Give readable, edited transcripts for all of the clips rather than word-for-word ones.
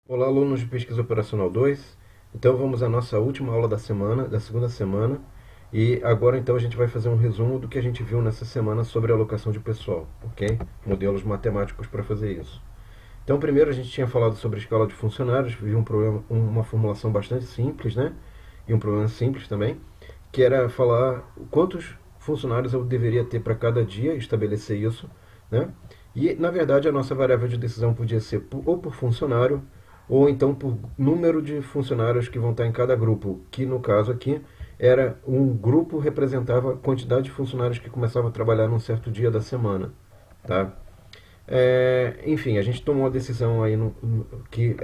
Olá, alunos de Pesquisa Operacional 2. Então vamos à nossa última aula da semana, da segunda semana. E agora então a gente vai fazer um resumo do que a gente viu nessa semana sobre alocação de pessoal, ok? Modelos matemáticos para fazer isso. Então primeiro a gente tinha falado sobre a escala de funcionários, viu uma formulação bastante simples, né? E um problema simples também, que era falar quantos funcionários eu deveria ter para cada dia, estabelecer isso, né? E na verdade a nossa variável de decisão podia ser ou por funcionário ou então por número de funcionários que vão estar em cada grupo, que no caso aqui era um grupo representava a quantidade de funcionários que começavam a trabalhar num certo dia da semana, tá? Enfim, a gente tomou uma decisão aí que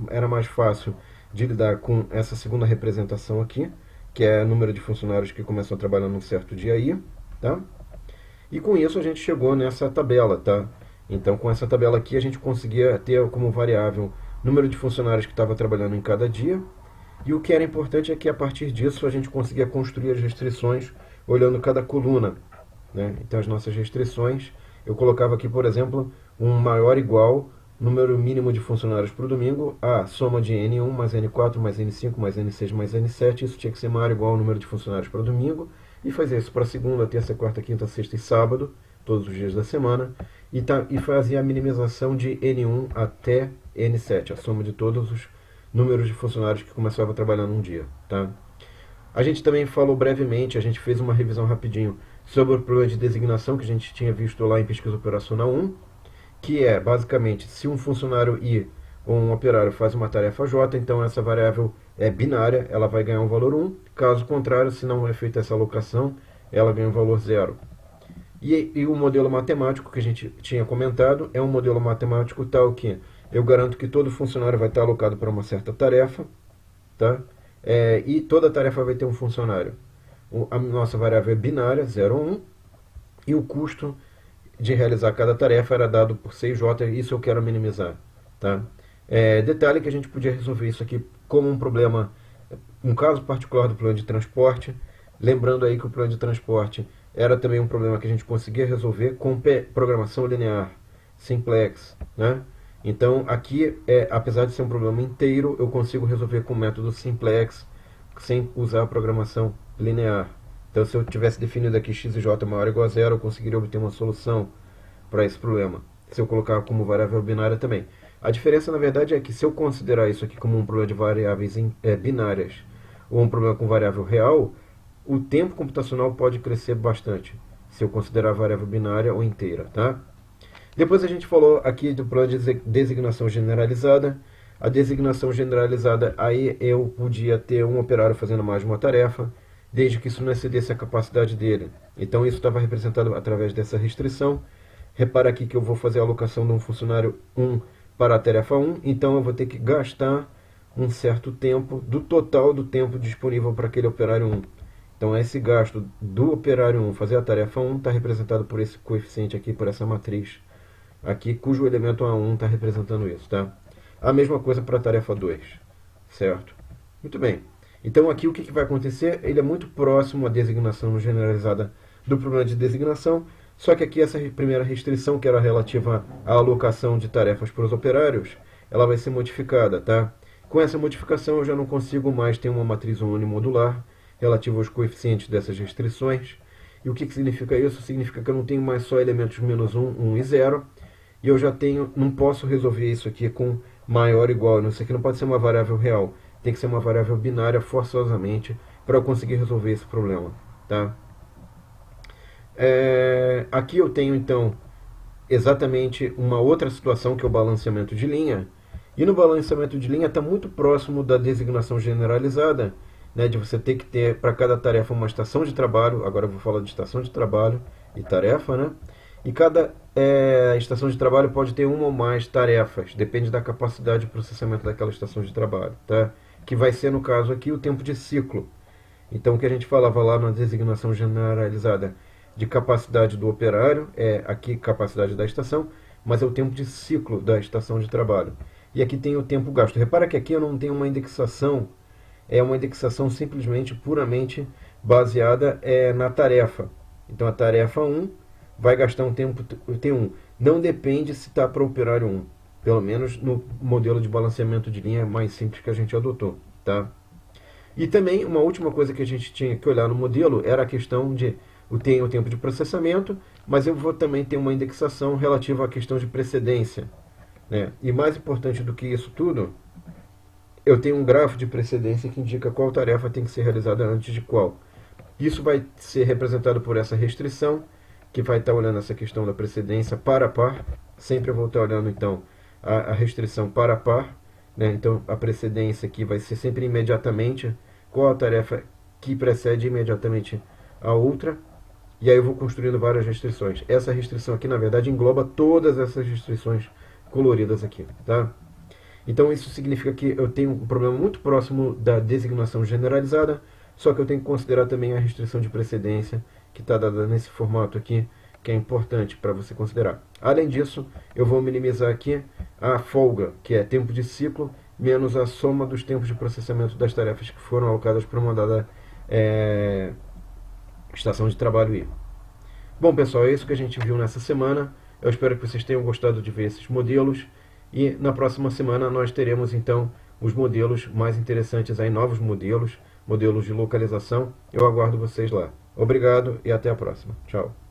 era mais fácil de lidar com essa segunda representação aqui, que é o número de funcionários que começam a trabalhar num certo dia aí, tá? E com isso a gente chegou nessa tabela, tá? Então com essa tabela aqui a gente conseguia ter como variável o número de funcionários que estava trabalhando em cada dia. E o que era importante é que a partir disso a gente conseguia construir as restrições olhando cada coluna, né? Então as nossas restrições, eu colocava aqui, por exemplo, um maior igual número mínimo de funcionários para o domingo, a soma de N1 mais N4 mais N5 mais N6 mais N7, isso tinha que ser maior ou igual ao número de funcionários para o domingo, e fazer isso para segunda, terça, quarta, quinta, sexta e sábado, todos os dias da semana, e fazia a minimização de N1 até N7, a soma de todos os números de funcionários que começavam a trabalhar num dia, tá? A gente também falou brevemente, a gente fez uma revisão rapidinho sobre o problema de designação que a gente tinha visto lá em Pesquisa Operacional 1, que é basicamente se um funcionário I ou um operário faz uma tarefa J, então essa variável é binária, ela vai ganhar um valor 1. Caso contrário, se não é feita essa alocação, ela ganha um valor 0. E o modelo matemático que a gente tinha comentado é um modelo matemático tal que eu garanto que todo funcionário vai estar alocado para uma certa tarefa, tá? E toda tarefa vai ter um funcionário. A nossa variável é binária, 0 ou 1, e o custo de realizar cada tarefa era dado por 6J, isso eu quero minimizar, tá? Detalhe que a gente podia resolver isso aqui como um problema, um caso particular do plano de transporte, lembrando aí que o plano de transporte era também um problema que a gente conseguia resolver com programação linear, simplex, né? Então aqui, apesar de ser um problema inteiro, eu consigo resolver com o método simplex, sem usar a programação linear. Então se eu tivesse definido aqui x e j maior ou igual a zero, eu conseguiria obter uma solução para esse problema. Se eu colocar como variável binária também. A diferença, na verdade, é que se eu considerar isso aqui como um problema de variáveis binárias ou um problema com variável real, o tempo computacional pode crescer bastante, se eu considerar a variável binária ou inteira, tá? Depois a gente falou aqui do plano de designação generalizada. A designação generalizada, aí eu podia ter um operário fazendo mais de uma tarefa, desde que isso não excedesse a capacidade dele. Então isso estava representado através dessa restrição. Repara aqui que eu vou fazer a alocação de um funcionário 1 para a tarefa 1, então eu vou ter que gastar um certo tempo do total do tempo disponível para aquele operário 1. Então esse gasto do operário 1 fazer a tarefa 1 está representado por esse coeficiente aqui, por essa matriz aqui, cujo elemento A1 está representando isso, tá? A mesma coisa para a tarefa 2, certo? Muito bem. Então aqui o que vai acontecer? Ele é muito próximo à designação generalizada do problema de designação, só que aqui essa primeira restrição, que era relativa à alocação de tarefas para os operários, ela vai ser modificada, tá? Com essa modificação eu já não consigo mais ter uma matriz unimodular relativa aos coeficientes dessas restrições. E o que significa isso? Significa que eu não tenho mais só elementos menos 1, 1 e 0, e eu já tenho, não posso resolver isso aqui com maior ou igual, isso aqui não pode ser uma variável real, tem que ser uma variável binária forçosamente para eu conseguir resolver esse problema, tá? Aqui eu tenho então exatamente uma outra situação que é o balanceamento de linha, e no balanceamento de linha está muito próximo da designação generalizada, né, de você ter que ter para cada tarefa uma estação de trabalho. Agora eu vou falar de estação de trabalho e tarefa, né? E cada estação de trabalho pode ter uma ou mais tarefas, depende da capacidade de processamento daquela estação de trabalho, tá? Que vai ser, no caso aqui, o tempo de ciclo. Então, o que a gente falava lá na designação generalizada de capacidade do operário, é aqui capacidade da estação, mas é o tempo de ciclo da estação de trabalho. E aqui tem o tempo gasto. Repara que aqui eu não tenho uma indexação, é uma indexação simplesmente, puramente baseada na tarefa. Então, a tarefa 1 vai gastar um tempo T1. Não depende se está para o operário 1. pelo menos no modelo de balanceamento de linha mais simples que a gente adotou, tá? E também uma última coisa que a gente tinha que olhar no modelo era a questão de o tempo de processamento, mas eu vou também ter uma indexação relativa à questão de precedência, né? E mais importante do que isso tudo, eu tenho um grafo de precedência que indica qual tarefa tem que ser realizada antes de qual. Isso vai ser representado por essa restrição, que vai estar olhando essa questão da precedência par a par. Sempre eu vou estar olhando, então, a restrição par a par, né? Então, a precedência aqui vai ser sempre imediatamente qual a tarefa que precede imediatamente a outra. E aí eu vou construindo várias restrições. Essa restrição aqui, na verdade, engloba todas essas restrições coloridas aqui, tá? Então isso significa que eu tenho um problema muito próximo da designação generalizada, só que eu tenho que considerar também a restrição de precedência, que está dada nesse formato aqui, que é importante para você considerar. Além disso, eu vou minimizar aqui a folga, que é tempo de ciclo, menos a soma dos tempos de processamento das tarefas que foram alocadas para uma dada estação de trabalho I. Bom, pessoal, é isso que a gente viu nessa semana. Eu espero que vocês tenham gostado de ver esses modelos. E na próxima semana nós teremos então os modelos mais interessantes aí, novos modelos de localização. Eu aguardo vocês lá. Obrigado e até a próxima. Tchau.